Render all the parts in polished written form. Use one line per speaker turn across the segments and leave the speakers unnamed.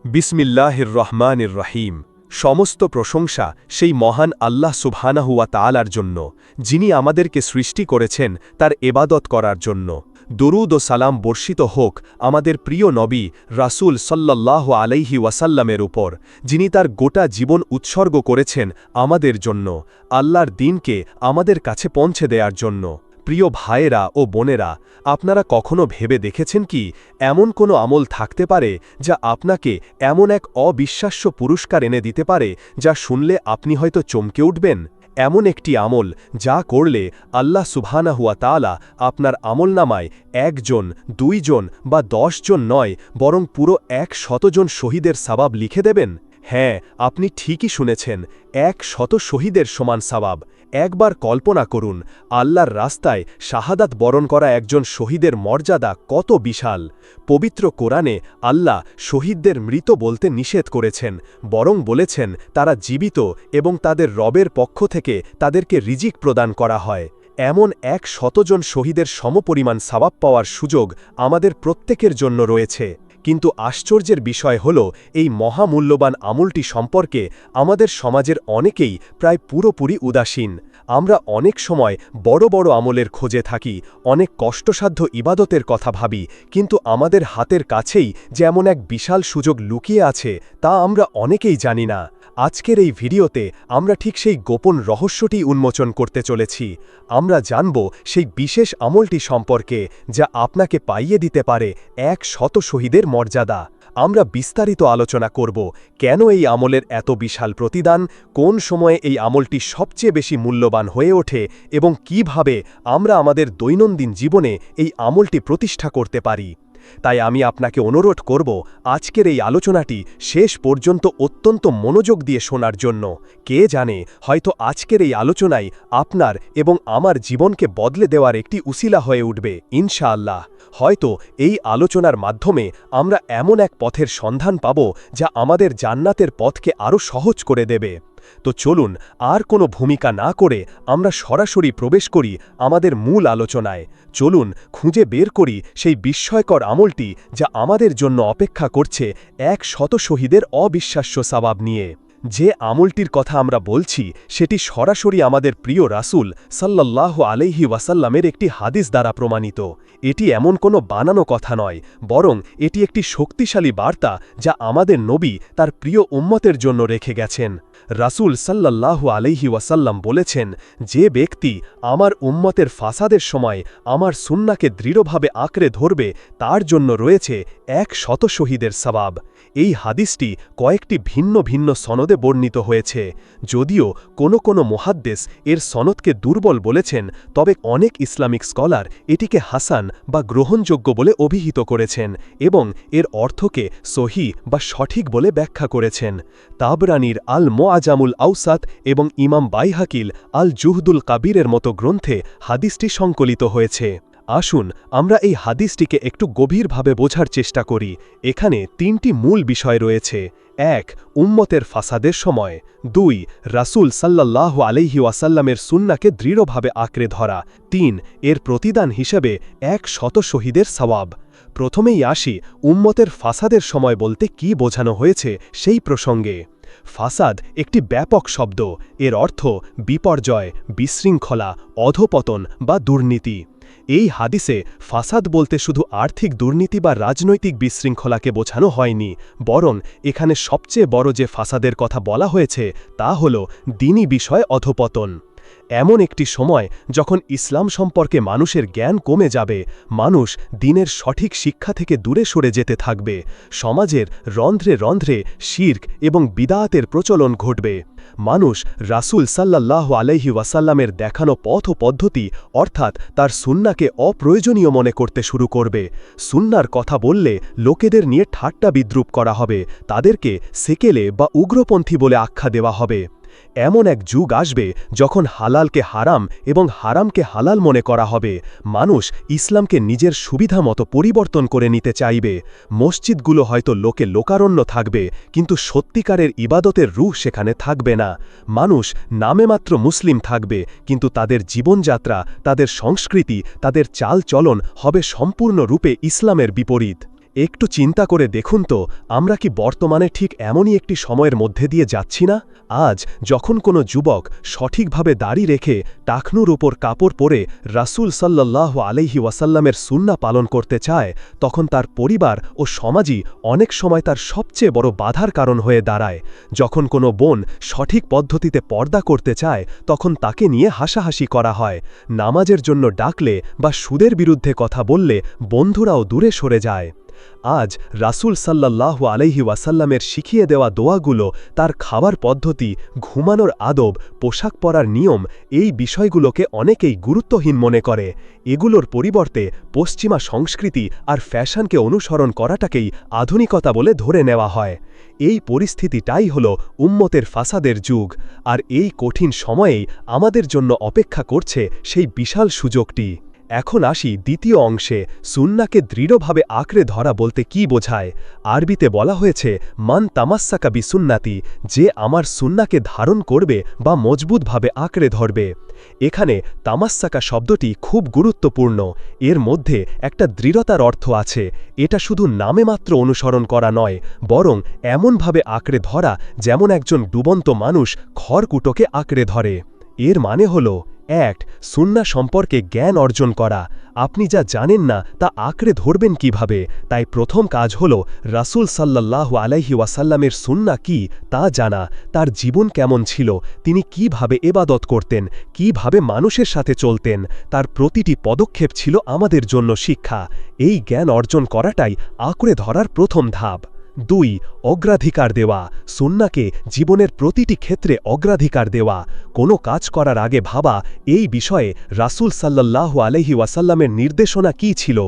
বিসমিল্লাহির রহমানির রহিম। সমস্ত প্রশংসা সেই মহান আল্লাহ সুবহানাহু ওয়া তাআলার জন্য, যিনি আমাদেরকে সৃষ্টি করেছেন তার এবাদত করার জন্য। দরুদ ও সালাম বর্ষিত হোক আমাদের প্রিয় নবী রাসূল সাল্লাল্লাহু আলাইহি ওয়াসাল্লামের উপর, যিনি তার গোটা জীবন উৎসর্গ করেছেন আমাদের জন্য, আল্লাহর দ্বীনকে আমাদের কাছে পৌঁছে দেওয়ার জন্য। প্রিয় ভাইয়েরা ও বোনেরা, আপনারা কখনো ভেবে দেখেছেন কি এমন কোনো আমল থাকতে পারে যা আপনাকে এমন এক অবিশ্বাস্য পুরস্কার এনে দিতে পারে যা শুনলে আপনি হয়তো চমকে উঠবেন? এমন একটি আমল যা করলে আল্লাহ সুবহানাহু ওয়া তাআলা আপনার আমলনামায় 1 জন, 2 জন বা 10 জন নয়, বরং পুরো 100 জন শহীদের সওয়াব লিখে দেবেন। হ্যাঁ, আপনি ঠিকই শুনেছেন, 100 শহীদের সমান সওয়াব। একবার কল্পনা করুন, আল্লাহর রাস্তায় শাহাদাত বরণ করা একজন শহীদের মর্যাদা কত বিশাল। পবিত্র কোরআনে আল্লাহ শহীদদের মৃত বলতে নিষেধ করেছেন, বরং বলেছেন তারা জীবিত এবং তাদের রবের পক্ষ থেকে তাদেরকে রিজিক প্রদান করা হয়। এমন 100 জন শহীদের সমপরিমাণ সওয়াব পাওয়ার সুযোগ আমাদের প্রত্যেকের জন্য রয়েছে। কিন্তু আশ্চর্যের বিষয় হল, এই মহামূল্যবান আমলটি সম্পর্কে আমাদের সমাজের অনেকেই প্রায় পুরোপুরি উদাসীন। আমরা অনেক সময় বড় বড় আমলের খোঁজে থাকি, অনেক কষ্টসাধ্য ইবাদতের কথা ভাবি, কিন্তু আমাদের হাতের কাছেই যেমন এক বিশাল সুযোগ লুকিয়ে আছে তা আমরা অনেকেই জানি না। আজকের এই ভিডিওতে আমরা ঠিক সেই গোপন রহস্যটি উন্মোচন করতে চলেছি। আমরা জানব সেই বিশেষ আমলটি সম্পর্কে যা আপনাকে পাইয়ে দিতে পারে 100 শহীদের মর্যাদা। আমরা বিস্তারিত আলোচনা করব কেন এই আমলের এত বিশাল প্রতিদান, কোন সময়ে এই আমলটি সবচেয়ে বেশি মূল্যবান হয়ে ওঠে এবং কিভাবে আমরা আমাদের দৈনন্দিন জীবনে এই আমলটি প্রতিষ্ঠা করতে পারি। তাই আমি আপনাকে অনুরোধ করব আজকের এই আলোচনাটি শেষ পর্যন্ত অত্যন্ত মনোযোগ দিয়ে শোনার জন্য। কে জানে, হয়তো আজকের এই আলোচনাই আপনার এবং আমার জীবনকে বদলে দেওয়ার একটি উসিলা হয়ে উঠবে ইনশাআল্লাহ। হয়তো এই আলোচনার মাধ্যমে আমরা এমন এক পথের সন্ধান পাব যা আমাদের জান্নাতের পথকে আরও সহজ করে দেবে। তো চলুন আর কোনো ভূমিকা না করে আমরা সরাসরি প্রবেশ করি আমাদের মূল আলোচনায়। চলুন খুঁজে বের করি সেই বিস্ময়কর আমলটি যা আমাদের জন্য অপেক্ষা করছে 100 শহীদের অবিশ্বাস্য সওয়াব নিয়ে। যে আমলটির কথা আমরা বলছি সেটি সরাসরি আমাদের প্রিয় রাসূল সাল্লাল্লাহু আলাইহি ওয়াসাল্লামের একটি হাদিস দ্বারা প্রমাণিত। এটি এমন কোনো বানানো কথা নয়, বরং এটি একটি শক্তিশালী বার্তা যা আমাদের নবী তার প্রিয় উম্মতের জন্য রেখে গেছেন। রাসূল সাল্লাল্লাহু আলাইহি ওয়াসাল্লাম বলেছেন, যে ব্যক্তি আমার উম্মতের ফাসাদের সময় আমার সুন্নাহকে দৃঢ়ভাবে আঁকড়ে ধরবে তার জন্য রয়েছে 100 শহীদের সওয়াব। এই হাদিসটি কয়েকটি ভিন্ন ভিন্ন সনদে বর্ণিত হয়েছে। যদিও কোনো মুহাদ্দিস এর সনদকে দুর্বল বলেছেন, তবে অনেক ইসলামিক স্কলার এটিকে হাসান বা গ্রহণযোগ্য বলে অভিহিত করেছেন এবং এর অর্থকে সহিহ বা সঠিক বলে ব্যাখ্যা করেছেন। তাবরানীর আল মুআজামুল আওসাত এবং ইমাম বাইহাকিল আল জুহদুল কাবীরের মতো গ্রন্থে হাদিসটি সংকলিত হয়েছে। আসুন আমরা এই হাদিসটিকে একটু গভীরভাবে বোঝার চেষ্টা করি। এখানে 3টি মূল বিষয় রয়েছে। 1. উম্মতের ফাসাদের সময়। 2. রাসূল সাল্লাল্লাহু আলাইহি ওয়াসাল্লামের সুন্নাহকে দৃঢ়ভাবে আঁকড়ে ধরা। 3. এর প্রতিদান হিসেবে 100 শহীদের সওয়াব। প্রথমেই আসি উম্মতের ফাসাদের সময় বলতে কি বোঝানো হয়েছে সেই প্রসঙ্গে। ফাসাদ একটি ব্যাপক শব্দ। এর অর্থ বিপর্যয়, বিশৃঙ্খলা, অধপতন বা দুর্নীতি। এই হাদিসে ফাসাদ বলতে শুধু আর্থিক দুর্নীতি বা রাজনৈতিক বিশৃঙ্খলাকে বোঝানো হয়নি, বরং এখানে সবচেয়ে বড় যে ফাসাদের কথা বলা হয়েছে তা হল দ্বীনি বিষয়ে অধপতন। এমন একটি সময় যখন ইসলাম সম্পর্কে মানুষের জ্ঞান কমে যাবে, মানুষ দ্বীনের সঠিক শিক্ষা থেকে দূরে সরে যেতে থাকবে, সমাজের রন্ধ্রে রন্ধ্রে শিরক এবং বিদআতের প্রচলন ঘটবে। মানুষ রাসূল সাল্লাল্লাহু আলাইহি ওয়াসাল্লামের দেখানো পথ ও পদ্ধতি অর্থাৎ তার সুন্নাহকে অপ্রয়োজনীয় মনে করতে শুরু করবে। সুন্নাহর কথা বললে লোকেদের নিয়ে ঠাট্টা বিদ্রূপ করা হবে, তাদেরকে সেকেলে বা উগ্রপন্থী বলে আখ্যা দেওয়া হবে। এমন এক যুগ আসবে যখন হালালকে হারাম এবং হারামকে হালাল মনে করা হবে। মানুষ ইসলামকে নিজের সুবিধা মতো পরিবর্তন করে নিতে চাইবে। মসজিদগুলো হয়তো লোকে লোকারণ্য থাকবে, কিন্তু সত্যিকারের ইবাদতের রূহ সেখানে থাকবে না। মানুষ নামে মাত্র মুসলিম থাকবে, কিন্তু তাদের জীবনযাত্রা, তাদের সংস্কৃতি, তাদের চাল চলন হবে সম্পূর্ণরূপে ইসলামের বিপরীত। একটু চিন্তা করে দেখুন তো আমরা কি বর্তমানে ঠিক এমনই একটি সময়ের মধ্যে দিয়ে যাচ্ছি না? আজ যখন কোনো যুবক সঠিকভাবে দাড়ি রেখে টাকনুর উপর কাপড় পরে রাসূল সাল্লাল্লাহু আলাইহি ওয়াসাল্লামের সুন্নাহ পালন করতে চায়, তখন তার পরিবার ও সমাজই অনেক সময় তার সবচেয়ে বড় বাধার কারণ হয়ে দাঁড়ায়। যখন কোনো বোন সঠিক পদ্ধতিতে পর্দা করতে চায়, তখন তাকে নিয়ে হাসাহাসি করা হয়। নামাজের জন্য ডাকলে বা সুদের বিরুদ্ধে কথা বললে বন্ধুরাও দূরে সরে যায়। আজ রাসূল সাল্লাল্লাহু আলাইহি ওয়াসাল্লামের শিখিয়ে দেওয়া দোয়াগুলো, তার খাবার পদ্ধতি, ঘুমানোর আদব, পোশাক পরার নিয়ম, এই বিষয়গুলোকে অনেকেই গুরুত্বহীন মনে করে। এগুলোর পরিবর্তে পশ্চিমা সংস্কৃতি আর ফ্যাশনকে অনুসরণ করাটাকেই আধুনিকতা বলে ধরে নেওয়া হয়। এই পরিস্থিতিটাই হল উম্মতের ফাসাদের যুগ, আর এই কঠিন সময়েই আমাদের জন্য অপেক্ষা করছে সেই বিশাল সুযোগটি। এখন আসি দ্বিতীয় অংশে, সুন্নাহকে দৃঢ়ভাবে আঁকড়ে ধরা বলতে কি বোঝায়। আরবিতে বলা হয়েছে মান তামাস্সাকা বিসুন্নাতি, যে আমার সুন্নাহকে ধারণ করবে বা মজবুতভাবে আঁকড়ে ধরবে। এখানে তামাস্সাকা শব্দটি খুব গুরুত্বপূর্ণ। এর মধ্যে একটা দৃঢ়তার অর্থ আছে। এটা শুধু নামে মাত্র অনুসরণ করা নয়, বরং এমনভাবে আঁকড়ে ধরা যেমন একজন ডুবন্ত মানুষ খড়কুটোকে আঁকড়ে ধরে। এর মানে হল, ১. সুন্নাহ সম্পর্কে জ্ঞান অর্জন করা। আপনি যা জানেন না তা আঁকড়ে ধরবেন কিভাবে? তাই প্রথম কাজ হল রাসূল সাল্লাল্লাহু আলাইহি ওয়াসাল্লামের সুন্নাহ কি তা জানা, তার জীবন কেমন ছিল, তিনি কিভাবে ইবাদত করতেন, কিভাবে মানুষের সাথে চলতেন, তার প্রতিটি পদক্ষেপ ছিল আমাদের জন্য শিক্ষা। এই জ্ঞান অর্জন করাটাই আঁকড়ে ধরার প্রথম ধাপ। ২. অগ্রাধিকার দেওয়া। সুন্নাহকে জীবনের প্রতিটি ক্ষেত্রে অগ্রাধিকার দেওয়া। কোনো কাজ করার আগে ভাবা, এই বিষয়ে রাসূল সাল্লাল্লাহু আলাইহি ওয়াসাল্লামের নির্দেশনা কী ছিল।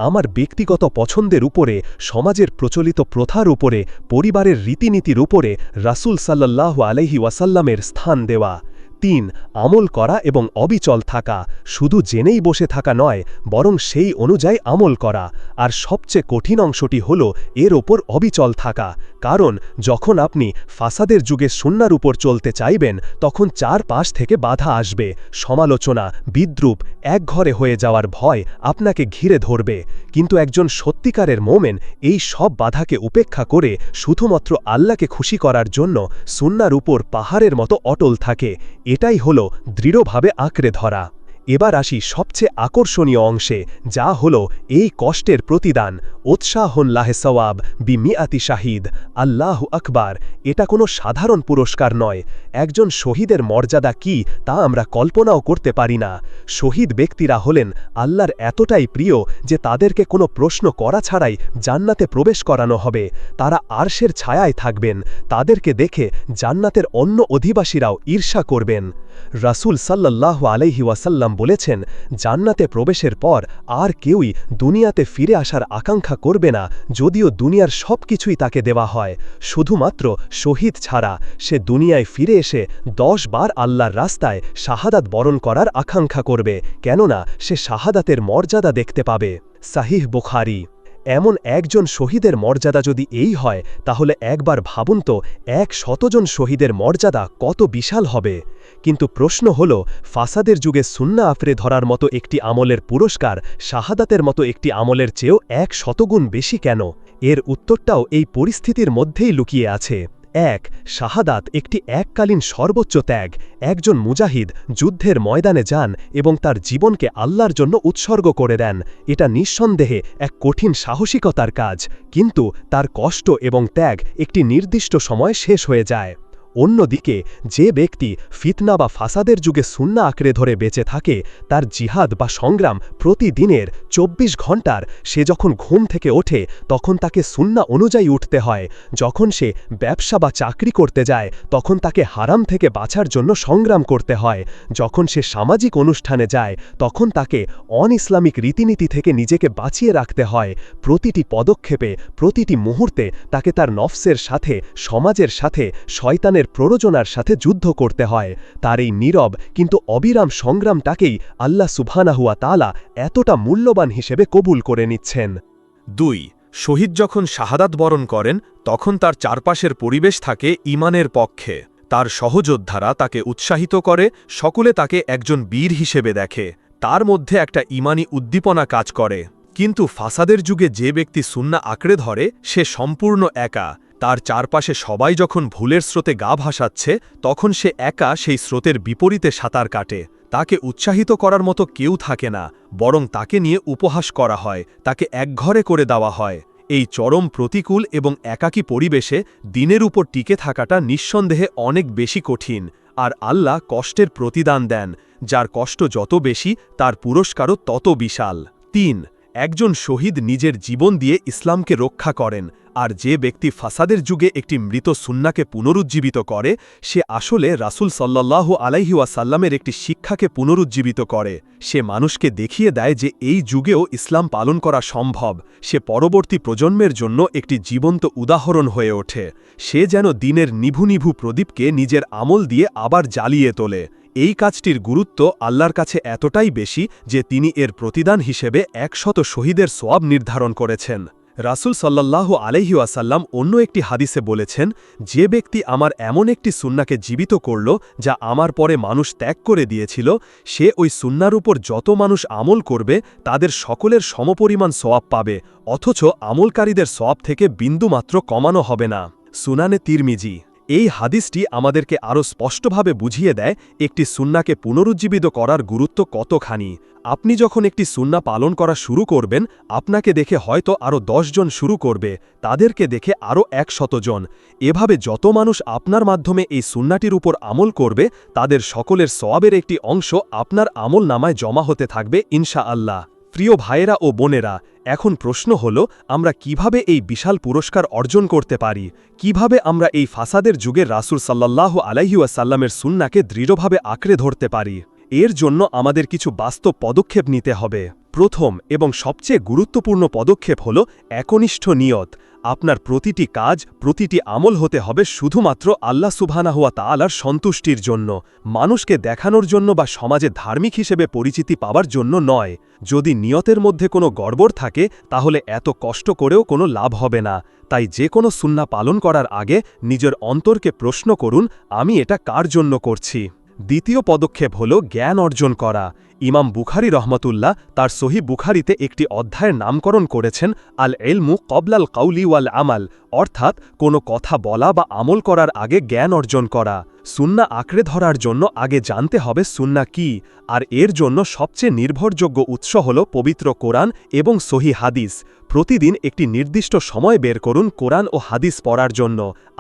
আমার ব্যক্তিগত পছন্দের উপরে, সমাজের প্রচলিত প্রথার উপরে, পরিবারের রীতিনীতির উপরে রাসূল সাল্লাল্লাহু আলাইহি ওয়াসাল্লামের স্থান দেওয়া। ৩. আমল করা এবং অবিচল থাকা। শুধু জেনেই বসে থাকা নয়, বরং সেই অনুযায়ী আমল করা। আর সবচেয়ে কঠিন অংশটি হল এর ওপর অবিচল থাকা। কারণ যখন আপনি ফাসাদের যুগে সুন্নাহর উপর চলতে চাইবেন, তখন চারপাশ থেকে বাধা আসবে, সমালোচনা, বিদ্রূপ, একঘরে হয়ে যাওয়ার ভয় আপনাকে ঘিরে ধরবে। কিন্তু একজন সত্যিকারের মোমেন এই সব বাধাকে উপেক্ষা করে শুধুমাত্র আল্লাহকে খুশি করার জন্য সুন্নাহর উপর পাহাড়ের মতো অটল থাকে। এটাই হল দৃঢ়ভাবে আঁকড়ে ধরা। এবার আসি সবচেয়ে আকর্ষণীয় অংশে, যা হল এই কষ্টের প্রতিদান। উৎসাহন লাহে সওয়াব বি মিআতি শাহিদ, আল্লাহু আকবার। এটা কোনো সাধারণ পুরস্কার নয়। একজন শহীদের মর্যাদা কি তা আমরা কল্পনাও করতে পারি না। শহীদ ব্যক্তিরা হলেন আল্লাহর এতটাই প্রিয় যে তাদেরকে কোনো প্রশ্ন করা ছাড়াই জান্নাতে প্রবেশ করানো হবে। তারা আরশের ছায়ায় থাকবেন। তাদেরকে দেখে জান্নাতের অন্য অধিবাসীরাও ঈর্ষা করবেন। রাসূল সাল্লাল্লাহু আলাইহি ওয়াসাল্লাম বলেছেন, জান্নাতে প্রবেশের পর আর কেউই দুনিয়াতে ফিরে আসার আকাঙ্ক্ষা করবে না, যদিও দুনিয়ার সব কিছুই তাকে দেওয়া হয়। শুধুমাত্র শহীদ ছাড়া, সে দুনিয়ায় ফিরে এসে 10 বার আল্লাহর রাস্তায় শাহাদাত বরণ করার আকাঙ্ক্ষা করবে, কেননা সে শাহাদাতের মর্যাদা দেখতে পাবে। সাহিহ বুখারী। এমন একজন শহীদের মর্যাদা যদি এই হয়, তাহলে একবার ভাবুন তো 100 জন শহীদের মর্যাদা কত বিশাল হবে। কিন্তু প্রশ্ন হল, ফাসাদের যুগে সুন্নাহ আঁকড়ে ধরার মতো একটি আমলের পুরস্কার শাহাদাতের মতো একটি আমলের চেয়েও 100 গুণ বেশি কেন? এর উত্তরটাও এই পরিস্থিতির মধ্যেই লুকিয়ে আছে। ১. শাহাদাত একটি এককালীন সর্বোচ্চ ত্যাগ। একজন মুজাহিদ যুদ্ধের ময়দানে যান এবং তার জীবনকে আল্লাহর জন্য উৎসর্গ করে দেন। এটা নিঃসন্দেহে এক কঠিন সাহসিকতার কাজ, কিন্তু তার কষ্ট এবং ত্যাগ একটি নির্দিষ্ট সময় শেষ হয়ে যায়। অন্যদিকে যে ব্যক্তি ফিতনা বা ফাসাদের যুগে সুন্নাহ আঁকড়ে ধরে বেঁচে থাকে, তার জিহাদ বা সংগ্রাম প্রতিদিনের 24 ঘণ্টার। সে যখন ঘুম থেকে ওঠে তখন তাকে সুন্নাহ অনুযায়ী উঠতে হয়। যখন সে ব্যবসা বা চাকরি করতে যায় তখন তাকে হারাম থেকে বাঁচার জন্য সংগ্রাম করতে হয়। যখন সে সামাজিক অনুষ্ঠানে যায় তখন তাকে অনইসলামিক রীতিনীতি থেকে নিজেকে বাঁচিয়ে রাখতে হয়। প্রতিটি পদক্ষেপে, প্রতিটি মুহূর্তে তাকে তার নফসের সাথে, সমাজের সাথে, শয়তানের প্ররোচনার সাথে যুদ্ধ করতে হয়। তার এই নীরব কিন্তু অবিরাম সংগ্রামটাকেই আল্লাহ সুবহানাহু ওয়া তাআলা এতটা মূল্যবান হিসেবে কবুল করে নিচ্ছেন। ২. শহীদ যখন শাহাদাত বরণ করেন, তখন তার চারপাশের পরিবেশ থাকে ঈমানের পক্ষে। তার সহযোদ্ধারা তাকে উৎসাহিত করে, সকলে তাকে একজন বীর হিসেবে দেখে। তার মধ্যে একটা ঈমানি উদ্দীপনা কাজ করে। কিন্তু ফাসাদের যুগে যে ব্যক্তি সুন্না আঁকড়ে ধরে সে সম্পূর্ণ একা। তার চারপাশে সবাই যখন ভুলের স্রোতে গা ভাসাচ্ছে তখন সে একা সেই স্রোতের বিপরীতে সাঁতার কাটে। তাকে উৎসাহিত করার মতো কেউ থাকে না, বরং তাকে নিয়ে উপহাস করা হয়, তাকে একঘরে করে দেওয়া হয়। এই চরম প্রতিকূল এবং একাকী পরিবেশে দিনের উপর টিকে থাকাটা নিঃসন্দেহে অনেক বেশি কঠিন। আর আল্লাহ কষ্টের প্রতিদান দেন, যার কষ্ট যত বেশি তার পুরস্কারও তত বিশাল। ৩. একজন শহীদ নিজের জীবন দিয়ে ইসলামকে রক্ষা করেন। আর যে ব্যক্তি ফাসাদের যুগে একটি মৃত সুন্নাকে পুনরুজ্জীবিত করে সে আসলে রাসূল সাল্লাল্লাহু আলাইহি ওয়াসাল্লামের একটি শিক্ষাকে পুনরুজ্জীবিত করে। সে মানুষকে দেখিয়ে দেয় যে এই যুগেও ইসলাম পালন করা সম্ভব। সে পরবর্তী প্রজন্মের জন্য একটি জীবন্ত উদাহরণ হয়ে ওঠে। সে যেন দিনের নিভু নিভু প্রদীপকে নিজের আমল দিয়ে আবার জ্বালিয়ে তোলে। এই কাজটির গুরুত্ব আল্লাহর কাছে এতটাই বেশি যে তিনি এর প্রতিদান হিসেবে ১০০ শহীদের সোয়াব নির্ধারণ করেছেন। রাসূল সাল্লাল্লাহু আলাইহি ওয়াসাল্লাম অন্য একটি হাদিসে বলেছেন, যে ব্যক্তি আমার এমন একটি সুন্নাকে জীবিত করল যা আমার পরে মানুষ ত্যাগ করে দিয়েছিল, সে ওই সুন্নার উপর যত মানুষ আমল করবে তাদের সকলের সমপরিমাণ সওয়াব পাবে, অথচ আমলকারীদের সওয়াব থেকে বিন্দুমাত্র কমানো হবে না। সুনানে তিরমিজি। এই হাদিসটি আমাদেরকে আরও স্পষ্টভাবে বুঝিয়ে দেয় একটি সুন্নাকে পুনরুজ্জীবিত করার গুরুত্ব কতখানি। আপনি যখন একটি সুন্না পালন করা শুরু করবেন, আপনাকে দেখে হয়তো আরও ১০ জন শুরু করবে, তাদেরকে দেখে আরও ১০০ জন। এভাবে যত মানুষ আপনার মাধ্যমে এই সুন্নাটির উপর আমল করবে তাদের সকলের সওয়াবের একটি অংশ আপনার আমল নামায় জমা হতে থাকবে ইনশাআল্লাহ। প্রিয় ভাইয়েরা ও বোনেরা, এখন প্রশ্ন হল, আমরা কিভাবে এই বিশাল পুরস্কার অর্জন করতে পারি? কিভাবে আমরা এই ফাসাদের যুগের রাসূল সাল্লাল্লাহু আলাইহি ওয়াসাল্লামের সুন্নাকে দৃঢ়ভাবে আঁকড়ে ধরতে পারি? এর জন্য আমাদের কিছু বাস্তব পদক্ষেপ নিতে হবে। প্রথম এবং সবচেয়ে গুরুত্বপূর্ণ পদক্ষেপ হল একনিষ্ঠ নিয়ত। আপনার প্রতিটি কাজ, প্রতিটি আমল হতে হবে শুধুমাত্র আল্লাহ সুবহানাহু ওয়া তাআলার সন্তুষ্টির জন্য, মানুষকে দেখানোর জন্য বা সমাজে ধার্মিক হিসেবে পরিচিতি পাওয়ার জন্য নয়। যদি নিয়তের মধ্যে কোনো গড়বড় থাকে তাহলে এত কষ্ট করেও কোনো লাভ হবে না। তাই যে কোনো সুন্নাহ পালন করার আগে নিজের অন্তরকে প্রশ্ন করুন, আমি এটা কার জন্য করছি? দ্বিতীয় পদক্ষেপ হল জ্ঞান অর্জন করা। ইমাম বুখারী রহমতুল্লাহ তার সহিহ বুখারীতে একটি অধ্যায়ের নামকরণ করেছেন আল ইলমু কবলাল কাউলি ওয়াল আমাল, অর্থাৎ কোনো কথা বলা বা আমল করার আগে জ্ঞান অর্জন করা। সুন্নাহ আঁকড়ে ধরার জন্য আগে জানতে হবে সুন্নাহ কি, আর এর জন্য সবচেয়ে নির্ভরযোগ্য উৎস হল পবিত্র কোরআন এবং সহিহ হাদিস। প্রতিদিন একটি নির্দিষ্ট সময় বের করুন কোরআন ও হাদিস পড়ার জন্য।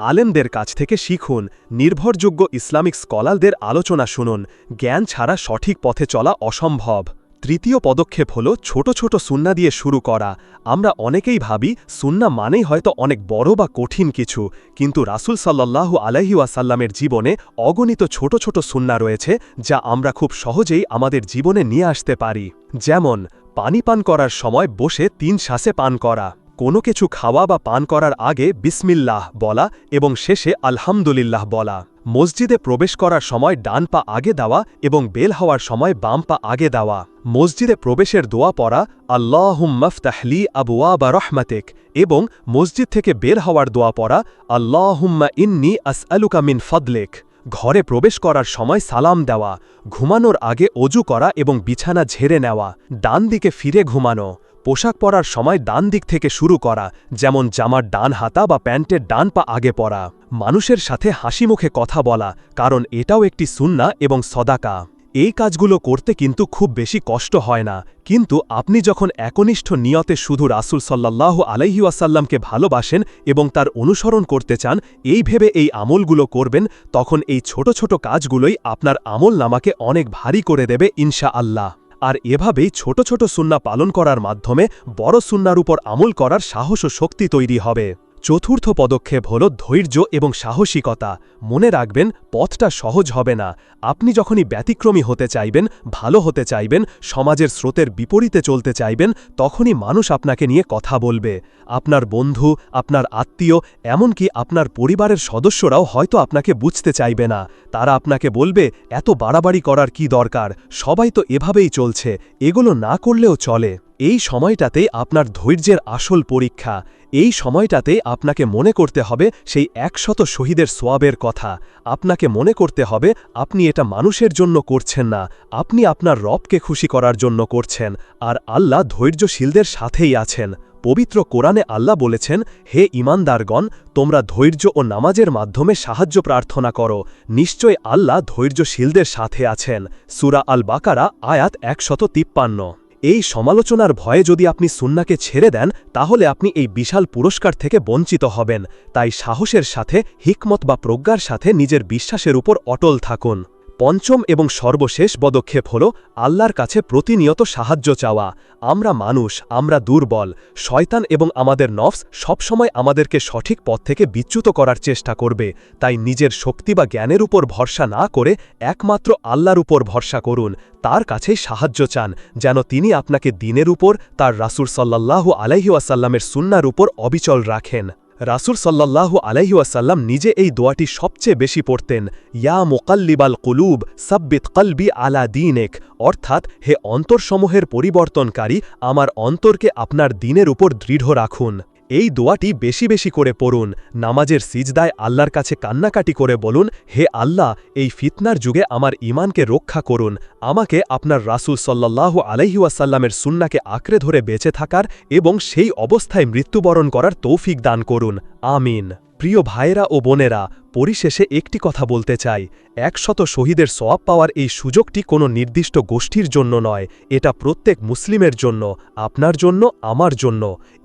আলেমদের কাছ থেকে শিখুন, নির্ভরযোগ্য ইসলামিক স্কলারদের আলোচনা শুনুন। জ্ঞান ছাড়া সঠিক পথে চলা অসম্ভব। তৃতীয় পদক্ষেপ হল ছোট ছোট সুন্নাহ দিয়ে শুরু করা। আমরা অনেকেই ভাবি সুন্নাহ মানেই হয়তো অনেক বড় বা কঠিন কিছু, কিন্তু রাসূল সাল্লাল্লাহু আলাইহি ওয়াসাল্লামের জীবনে অগণিত ছোট ছোট সুন্নাহ রয়েছে যা আমরা খুব সহজেই আমাদের জীবনে নিয়ে আসতে পারি। যেমন পানি পান করার সময় বসে ৩ শ্বাসে পান করা, কোনো কিছু খাওয়া বা পান করার আগে বিসমিল্লাহ বলা এবং শেষে আলহামদুলিল্লাহ বলা, মসজিদে প্রবেশ করার সময় ডান পা আগে দেওয়া এবং বের হওয়ার সময় বাম পা আগে দেওয়া, মসজিদে প্রবেশের দোয়া পড়া আল্লাহুম্মা ফতাহ লি আবওয়াবা রাহমাতিক এবং মসজিদ থেকে বের হওয়ার দোয়া পড়া আল্লাহুম্মা ইন্নী আসআলুকা মিন ফাদলিক, ঘরে প্রবেশ করার সময় সালাম দেওয়া, ঘুমানোর আগে অজু করা এবং বিছানা ঝেড়ে নেওয়া, ডান দিকে ফিরে ঘুমানো, পোশাক পরার সময় ডান দিক থেকে শুরু করা, যেমন জামার ডান হাতা বা প্যান্টের ডান পা আগে পরা, মানুষের সাথে হাসিমুখে কথা বলা, কারণ এটাও একটি সুন্নাহ এবং সদাকা। এই কাজগুলো করতে কিন্তু খুব বেশি কষ্ট হয় না, কিন্তু আপনি যখন একনিষ্ঠ নিয়তে শুধু রাসূল সাল্লাল্লাহু আলাইহি ওয়াসাল্লামকে ভালোবাসেন এবং তার অনুসরণ করতে চান, এই ভেবে এই আমলগুলো করবেন, তখন এই ছোট ছোট কাজগুলোই আপনার আমল নামাকে অনেক ভারী করে দেবে ইনশাআল্লাহ। আর এভাবেই ছোট ছোট সুন্নাহ পালন করার মাধ্যমে বড় সুন্নাহর উপর আমল করার সাহস ও শক্তি তৈরি হবে। চতুর্থ পদক্ষেপ হল ধৈর্য এবং সাহসিকতা। মনে রাখবেন, পথটা সহজ হবে না। আপনি যখনই ব্যতিক্রমী হতে চাইবেন, ভালো হতে চাইবেন, সমাজের স্রোতের বিপরীতে চলতে চাইবেন, তখনই মানুষ আপনাকে নিয়ে কথা বলবে। আপনার বন্ধু, আপনার আত্মীয়, এমনকি আপনার পরিবারের সদস্যরাও হয়তো আপনাকে বুঝতে চাইবে না। তারা আপনাকে বলবে, এত বাড়াবাড়ি করার কি দরকার, সবাই তো এভাবেই চলছে, এগুলো না করলেও চলে। এই সময়টাতেই আপনার ধৈর্যের আসল পরীক্ষা। এই সময়টাতে আপনাকে মনে করতে হবে সেই 100 শহীদের সোয়াবের কথা। আপনাকে মনে করতে হবে আপনি এটা মানুষের জন্য করছেন না, আপনি আপনার রবকে খুশি করার জন্য করছেন, আর আল্লাহ ধৈর্যশীলদের সাথেই আছেন। পবিত্র কোরআনে আল্লাহ বলেছেন, হে ঈমানদারগণ, তোমরা ধৈর্য ও নামাজের মাধ্যমে সাহায্য প্রার্থনা করো, নিশ্চয় আল্লাহ ধৈর্যশীলদের সাথে আছেন। সূরা আল বাকারা আয়াত 153। এই সমালোচনার ভয়ে যদি আপনি সুন্নাহকে ছেড়ে দেন, তাহলে আপনি এই বিশাল পুরস্কার থেকে বঞ্চিত হবেন। তাই সাহসের সাথে, হিকমত বা প্রজ্ঞার সাথে নিজের বিশ্বাসের উপর অটল থাকুন। পঞ্চম এবং সর্বশেষ পদক্ষেপ হল আল্লাহর কাছে প্রতিনিয়ত সাহায্য চাওয়া। আমরা মানুষ, আমরা দুর্বল। শয়তান এবং আমাদের নফস সবসময় আমাদেরকে সঠিক পথ থেকে বিচ্যুত করার চেষ্টা করবে। তাই নিজের শক্তি বা জ্ঞানের উপর ভরসা না করে একমাত্র আল্লাহর উপর ভরসা করুন। তার কাছেই সাহায্য চান, যেন তিনি আপনাকে দ্বীনের উপর, তার রাসূল সাল্লাল্লাহু আলাইহি ওয়াসাল্লামের সুন্নাহর উপর অবিচল রাখেন। রাসূল সাল্লাল্লাহু আলাইহি ওয়াসাল্লাম নিজে এই দোয়াটি সবচেয়ে বেশি পড়তেন, ইয়া মুকাল্লিবাল কুলুব সাব্বিত কলবি আলা দীনিক, অর্থাৎ হে অন্তরসমূহের পরিবর্তনকারী, আমার অন্তরকে আপনার দ্বীনের উপর দৃঢ় রাখুন। এই দোয়াটি বেশি বেশি করে পড়ুন। নামাজের সিজদায় আল্লাহর কাছে কান্নাকাটি করে বলুন, হে আল্লাহ, এই ফিতনার যুগে আমার ঈমানকে রক্ষা করুন, আমাকে আপনার রাসূল সাল্লাল্লাহু আলাইহি ওয়াসাল্লামের সুন্নাহকে আঁকড়ে ধরে বেঁচে থাকার এবং সেই অবস্থায় মৃত্যুবরণ করার তৌফিক দান করুন। আমিন। প্রিয় ভাইয়েরা ও বোনেরা, পরিশেষে একটি কথা বলতে চাই, 100 শহীদের সওয়াব পাওয়ার এই সুযোগটি কোনো নির্দিষ্ট গোষ্ঠীর জন্য নয়, এটা প্রত্যেক মুসলিমের জন্য, আপনার জন্য, আমার জন্য।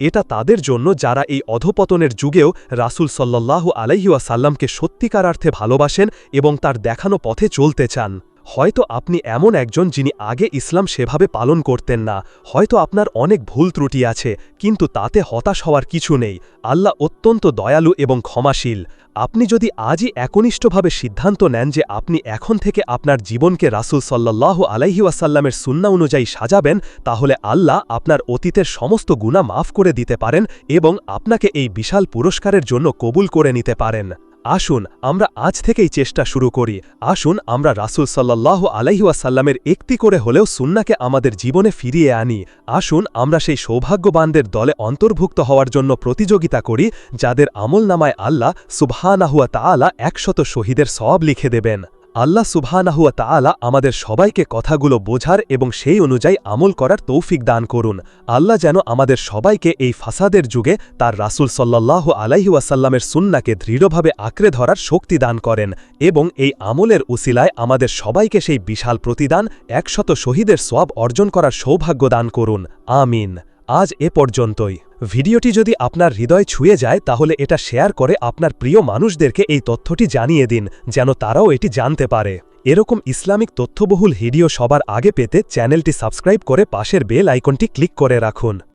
এটা তাদের জন্য যারা এই অধপতনের যুগেও রাসূল সাল্লাল্লাহু আলাইহি ওয়াসাল্লামকে সত্যিকার অর্থে ভালোবাসেন এবং তার দেখানো পথে চলতে চান। হয়তো আপনি এমন একজন যিনি আগে ইসলাম সেভাবে পালন করতেন না, হয়তো আপনার অনেক ভুল ত্রুটি আছে, কিন্তু তাতে হতাশ হওয়ার কিছু নেই। আল্লাহ অত্যন্ত দয়ালু এবং ক্ষমাশীল। আপনি যদি আজই একনিষ্ঠভাবে সিদ্ধান্ত নেন যে আপনি এখন থেকে আপনার জীবনকে রাসূল সাল্লাল্লাহু আলাইহি ওয়াসাল্লামের সুন্নাহ অনুযায়ী সাজাবেন, তাহলে আল্লাহ আপনার অতীতের সমস্ত গুনাহ মাফ করে দিতে পারেন এবং আপনাকে এই বিশাল পুরস্কারের জন্য কবুল করে নিতে পারেন। আসুন আমরা আজ থেকেই চেষ্টা শুরু করি। আসুন আমরা রাসূল সাল্লাল্লাহু আলাইহি ওয়াসাল্লামের একটি করে হলেও সুন্নাহকে আমাদের জীবনে ফিরিয়ে আনি। আসুন আমরা সেই সৌভাগ্যবানদের দলে অন্তর্ভুক্ত হওয়ার জন্য প্রতিযোগিতা করি, যাদের আমলনামায় আল্লাহ সুবহানাহু ওয়া তাআলা 100 শহীদের সওয়াব লিখে দেবেন। আল্লাহ সুবহানাহু ওয়া তাআলা আমাদের সবাইকে কথাগুলো বোঝার এবং সেই অনুযায়ী আমল করার তৌফিক দান করুন। আল্লাহ যেন আমাদের সবাইকে এই ফাসাদের যুগে তার রাসূল সাল্লাল্লাহু আলাইহি ওয়াসাল্লামের সুন্নাহকে দৃঢ়ভাবে আঁকড়ে ধরার শক্তি দান করেন এবং এই আমলের উসিলায় আমাদের সবাইকে সেই বিশাল প্রতিদান 100 শহীদের সওয়াব অর্জন করার সৌভাগ্য দান করুন। আমিন। আজ এ পর্যন্তই। ভিডিওটি যদি আপনার হৃদয় ছুঁয়ে যায়, তাহলে এটা শেয়ার করে আপনার প্রিয় মানুষদেরকে এই তথ্যটি জানিয়ে দিন, যেন তারাও এটি জানতে পারে। এরকম ইসলামিক তথ্যবহুল ভিডিও সবার আগে পেতে চ্যানেলটি সাবস্ক্রাইব করে পাশের বেল আইকনটি ক্লিক করে রাখুন।